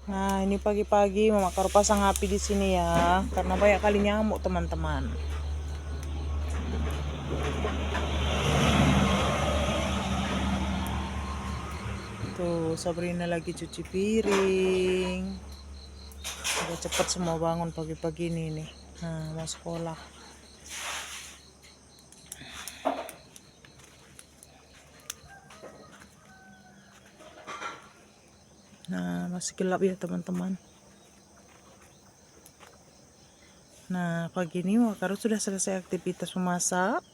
Nah, ini pagi-pagi Mama Karo pasang api di sini ya, karena banyak kali nyamuk teman-teman. Tuh, Sabrina lagi cuci piring. Udah cepet semua bangun pagi-pagi ini nih. Nah, mau sekolah. Nah, masih gelap ya teman-teman. Nah, pagi ini Mama Karo sudah selesai aktivitas memasak.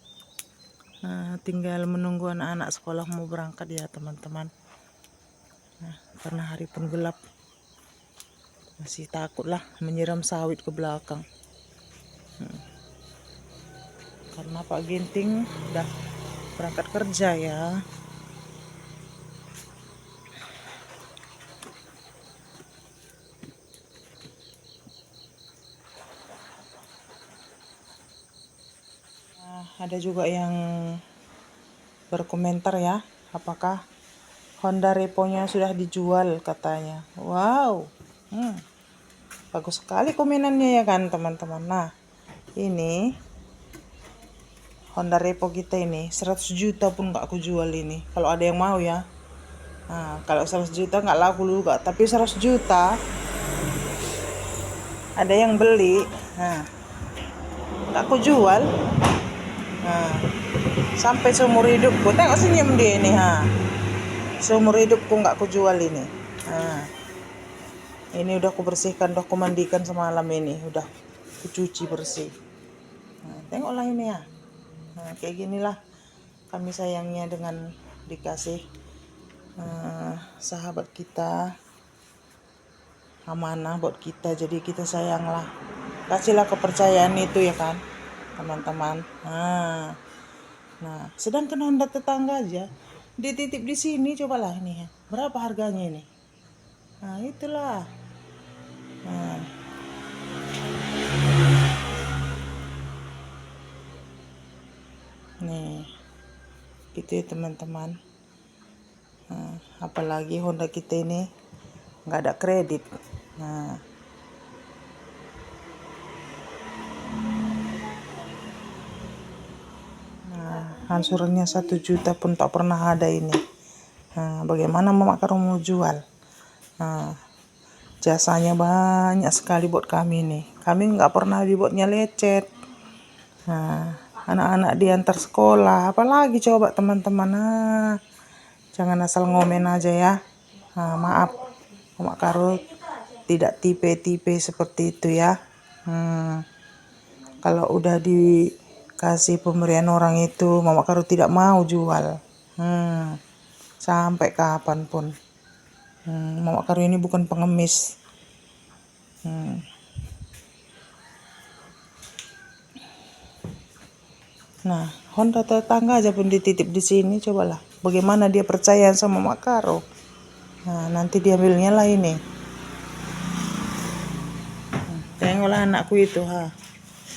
Nah, tinggal menunggu anak-anak sekolah mau berangkat ya teman-teman. Nah, karena hari pun gelap, masih takut lah menyiram sawit ke belakang. Karena Pak Ginting udah berangkat kerja ya. Nah, ada juga yang berkomentar ya, apakah Honda Repo-nya sudah dijual katanya. Wow, bagus sekali komenannya ya kan teman-teman. Nah, ini Honda Repo kita ini 100 juta pun gak aku jual ini. Kalau ada yang mau ya. Nah, kalau 100 juta nggak laku juga, tapi 100 juta ada yang beli. Nah, nggak aku jual. Nah, sampai seumur hidupku. Tengok senyum dia ini, ha. Seumur hidupku nggak aku jual ini. Nah, ini udah aku bersihkan, udah aku mandikan semalam ini, udah aku cuci bersih. Nah, tengoklah ini ya. Nah, kayak ginilah kami sayangnya dengan dikasih sahabat kita, amanah buat kita, jadi kita sayanglah, kasihlah kepercayaan itu ya kan teman-teman. Nah, sedangkan Honda tetangga aja dititip di sini, cobalah ini ya, berapa harganya ini. Nah, itulah. Nah, nih gitu ya teman-teman. Nah, apalagi Honda kita ini nggak ada kredit. Nah, angsurannya 1 juta pun tak pernah ada ini. Nah, bagaimana Mama Karo mau jual? Nah, jasanya banyak sekali buat kami nih. Kami nggak pernah dibuatnya lecet. Nah, anak-anak diantar sekolah, apalagi coba teman-teman. Nah, jangan asal ngomen aja ya. Nah, maaf, Mama Karo tidak tipe-tipe seperti itu ya. Kalau udah dikasih pemberian orang itu, Mama Karo tidak mau jual. Sampai kapanpun. Mama Karo ini bukan pengemis. Nah, Honda tetangga aja pun dititip di sini, cobalah. Bagaimana dia percaya sama Mama Karo? Nah, nanti dia ambilnya lah ini. Tengoklah anakku itu, ha.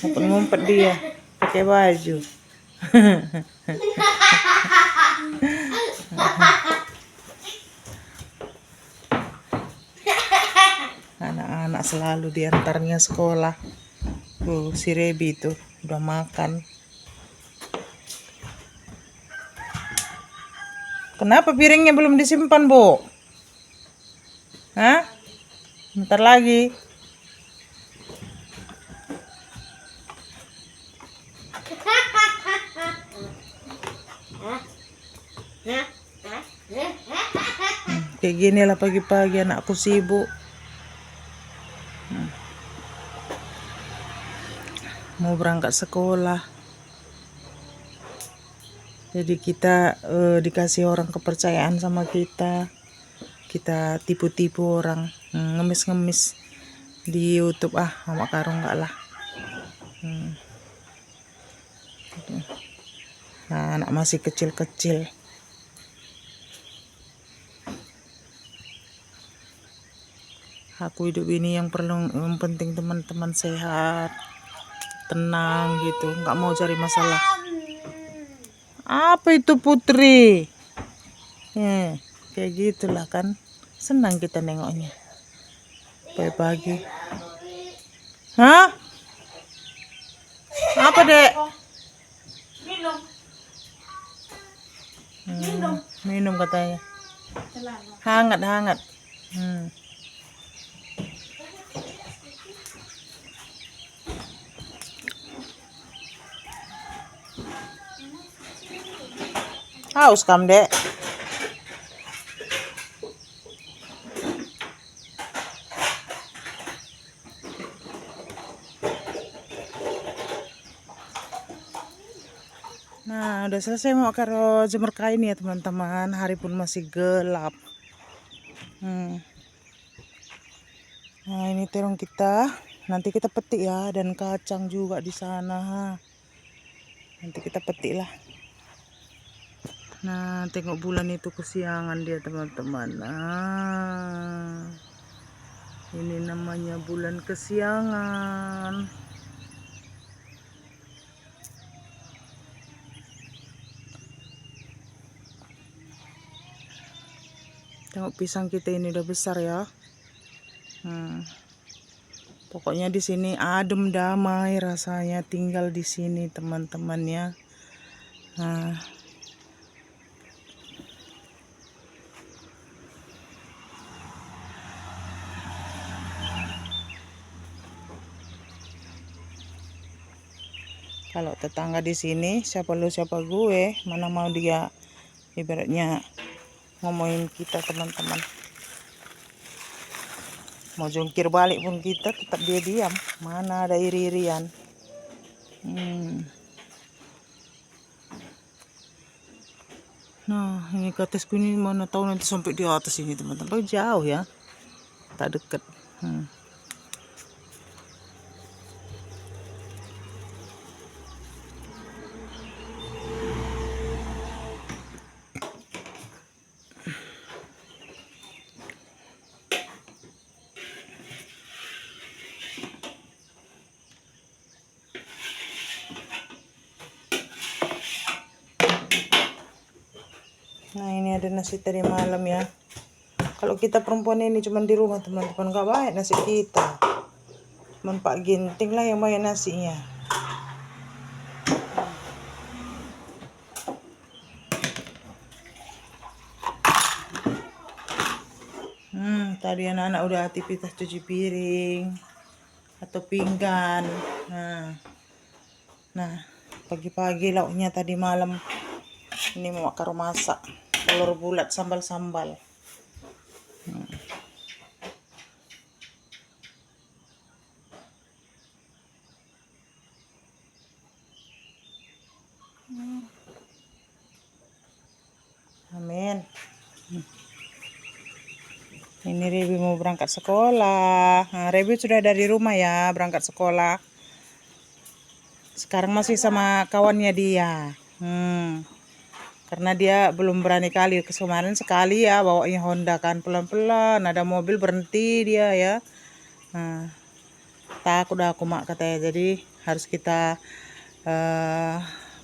Ngumpet-ngumpet dia pakai baju. Anak-anak selalu diantarnya sekolah. Si Rebi itu udah makan. Kenapa piringnya belum disimpan, Bu? Hah? Bentar lagi. Kayak gini lah pagi-pagi anakku sibuk. Mau berangkat sekolah. Jadi kita dikasih orang kepercayaan sama kita. Kita tipu-tipu orang, ngemis-ngemis di YouTube. Mama Karo enggak lah. Nah, anak masih kecil-kecil. Aku hidup ini yang penting teman-teman sehat, tenang gitu, nggak mau cari masalah. Apa itu Putri? Kayak gitulah kan, senang kita nengoknya. Pagi-pagi. Hah? Apa, Dek? Minum katanya. Hangat. Haus kam, Dek? Nah, udah selesai mau karo jemur kain ya teman-teman. Hari pun masih gelap. Nah, ini terong kita. Nanti kita petik ya, dan kacang juga di sana. Nanti kita petik lah. Nah, tengok bulan itu kesiangan dia teman-teman. Nah, ini namanya bulan kesiangan. Tengok pisang kita ini udah besar ya. Pokoknya di sini adem damai rasanya tinggal di sini teman-teman ya. Kalau tetangga di sini siapa lu siapa gue, mana mau dia ibaratnya ngomongin kita teman-teman. Mau jungkir balik pun kita tetap dia diam, mana ada iri-irian. Nah, ini katesku ini mana tahu nanti sampai di atas ini teman-teman. Jauh ya, tak deket. Nah, ini ada nasi tadi malam ya. Kalau kita perempuan ini cuma di rumah teman-teman, gak baik nasi kita. Cuman Pak Ginting lah yang banyak nasinya. Tadi anak-anak udah aktivitas cuci piring atau pinggan. Nah, pagi-pagi lauknya tadi malam ini mau karo masak telur bulat sambal-sambal. Amin. Ini Rebi mau berangkat sekolah. Nah, Rebi sudah dari rumah ya, berangkat sekolah. Sekarang masih sama kawannya dia. Karena dia belum berani kali. Kemarin sekali ya bawanya Honda kan, pelan-pelan. Ada mobil berhenti dia ya. Takut aku mak katanya. Jadi harus kita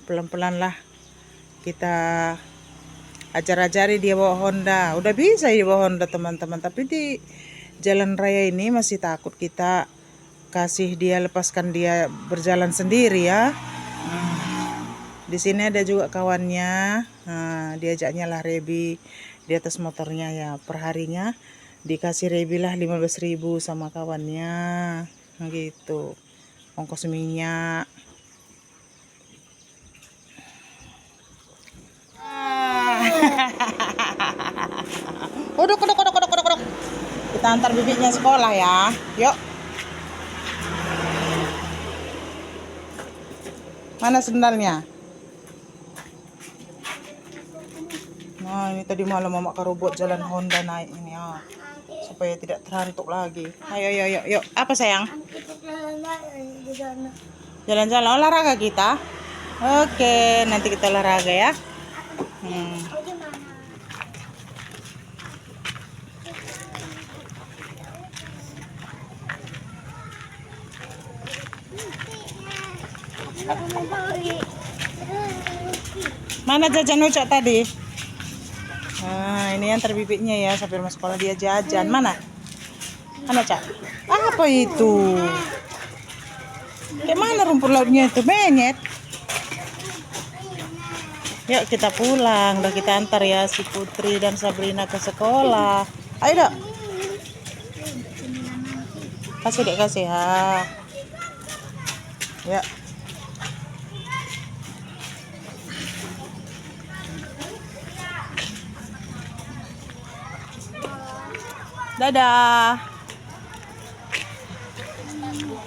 pelan-pelan lah. Kita ajar-ajari dia bawa Honda. Udah bisa dia bawa Honda teman-teman, tapi di jalan raya ini masih takut kita kasih dia, lepaskan dia berjalan sendiri ya. Di sini ada juga kawannya. Diajaknya lah Rebi di atas motornya ya. Perharinya dikasih Rebi lah 15.000 sama kawannya. Gitu. Ongkos minyak. Uduk. Kita antar bibitnya sekolah ya. Yuk. Mana sendalnya? Nah, ini tadi malam mama karo buat jalan Honda naik ini ya. Supaya tidak terantuk lagi. Ayo. Yuk. Apa sayang? Jalan-jalan olahraga kita. Oke, nanti kita olahraga ya. Mana jajan Ucok tadi? Nah, ini yang terbibitnya ya, sambil masuk sekolah dia jajan. Mana? Anak Cak, apa itu? Kayak mana rumput lautnya itu? Menyet. Yuk kita pulang. Udah kita antar ya si Putri dan Sabrina ke sekolah. Ayo dok. Kasih dek, kasih ya. Ya. Dadah.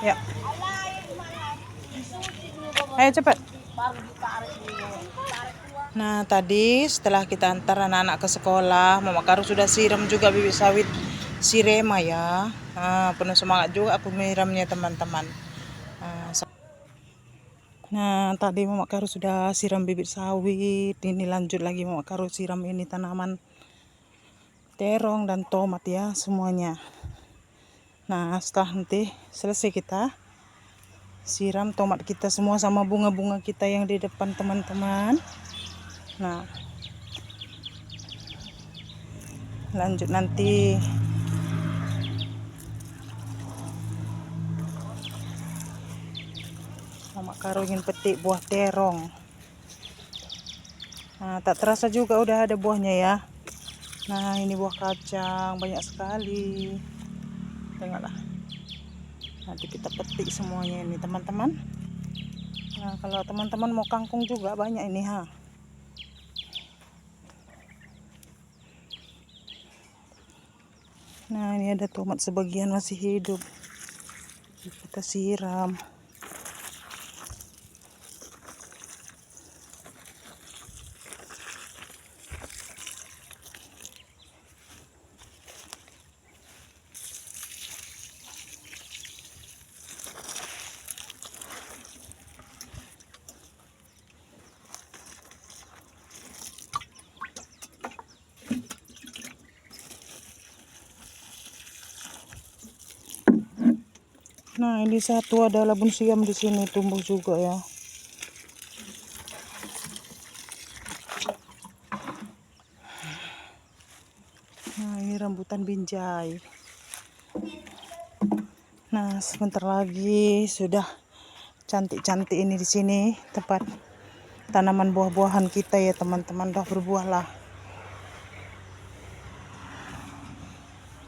Ya. Ayo cepet. Nah tadi setelah kita antar anak-anak ke sekolah, Mama Karo sudah siram juga bibit sawit sirema ya. Penuh semangat juga aku menyiramnya teman-teman. Nah tadi Mama Karo sudah siram bibit sawit. Ini lanjut lagi Mama Karo siram ini tanaman terong dan tomat ya semuanya. Nah setelah nanti selesai kita siram tomat kita semua sama bunga-bunga kita yang di depan teman-teman. Nah lanjut nanti Mama Karo ingin petik buah terong. Nah tak terasa juga udah ada buahnya ya. Nah ini buah kacang banyak sekali. Tengoklah. Nanti kita petik semuanya ini teman-teman. Nah kalau teman-teman mau kangkung juga banyak ini ha. Nah ini ada tomat sebagian masih hidup. Kita siram. Nah ini satu ada labun siam di sini tumbuh juga ya. Nah ini rambutan binjai. Nah sebentar lagi sudah cantik-cantik ini di sini tempat tanaman buah-buahan kita ya teman-teman, dah berbuah lah.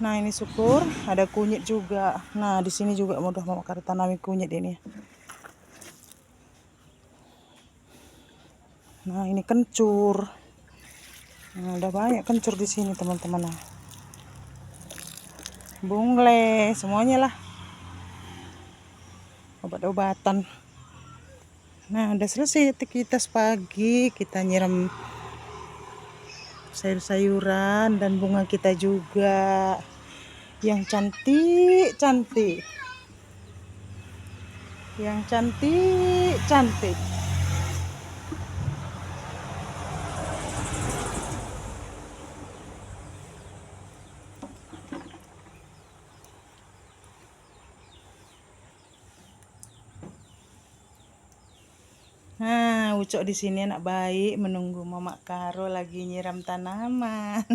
Nah ini syukur ada kunyit juga. Nah di sini juga udah Mama Karo tanami kunyit ini. Nah ini kencur. Nah, udah banyak kencur di sini teman-teman. Nah, bungle semuanya lah. Obat-obatan. Nah udah selesai aktivitas pagi, kita nyiram sayur-sayuran dan bunga kita juga yang cantik-cantik. Yang cantik-cantik. Nah, Ucok di sini anak baik menunggu Mama Karo lagi nyiram tanaman.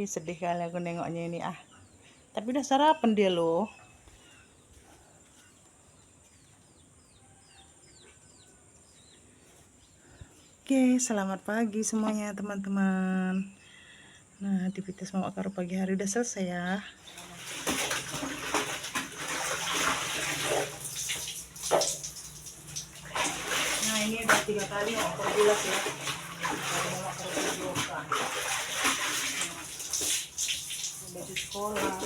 Sedih kali aku nengoknya ini ah. Tapi udah sarapan dia loh. Oke, selamat pagi semuanya teman-teman. Nah, aktivitas Mama Karo pagi hari udah selesai ya. Nah, ini udah 3 kali Mama Karo bilas ya. Mama Karo bilaskan. Baju sekolah.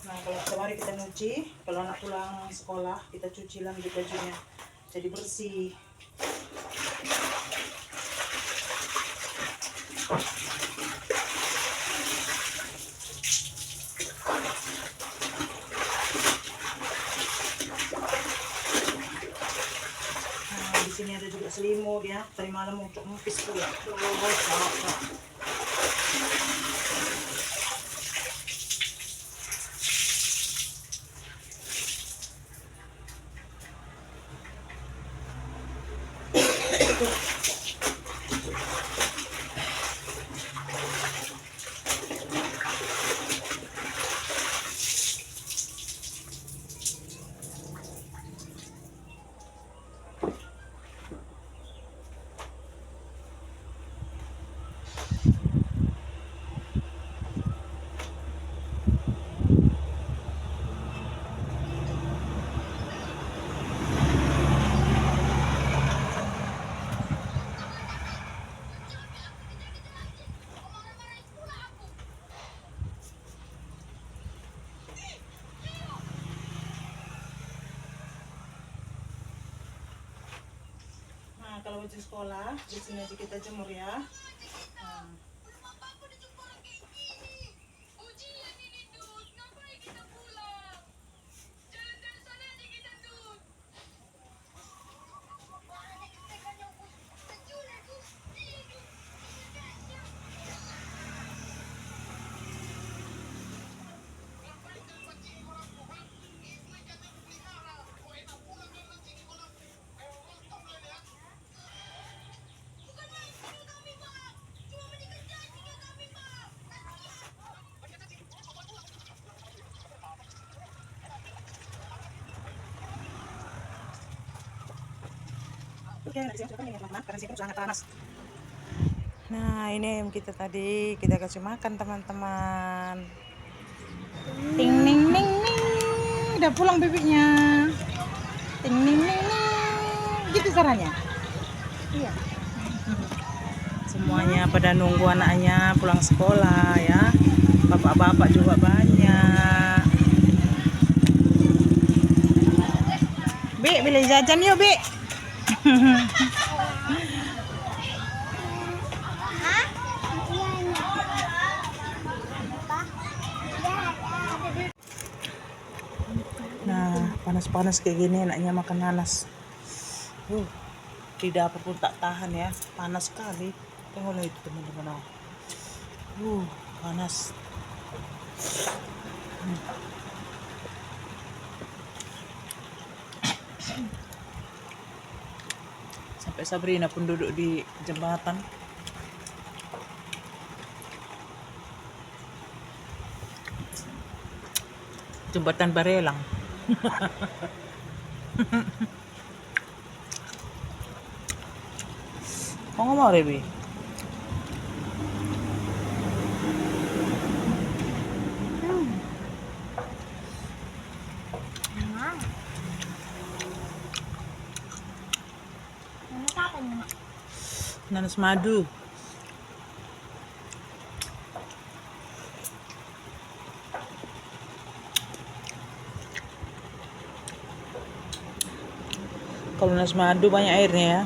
Nah kalau setiap hari kita nyuci, kalau anak pulang sekolah kita cuci lagi bajunya jadi bersih. Nah di sini ada juga selimut ya, tadi malam untuk mempis pula. Nah, kalau baju sekolah di sini aja kita jemur ya. Nah. Nah, ini ayam kita tadi kita kasih makan teman-teman. Ting ning ning ning, udah pulang bibiknya. Ting ning ning ning, gitu caranya. Iya. Semuanya pada nunggu anaknya pulang sekolah ya. Bapak-bapak juga banyak. Bi, beli jajan yuk, Bi. Nah, panas-panas kayak gini enaknya makan nanas. Di dapur pun tak tahan ya, panas sekali. Tengoklah itu teman-teman. Panas. Sampai Sabrina pun duduk di jembatan. Jembatan Barelang. Kok nggak mau, Rebi? Nanas madu. Kalau nanas madu banyak airnya ya.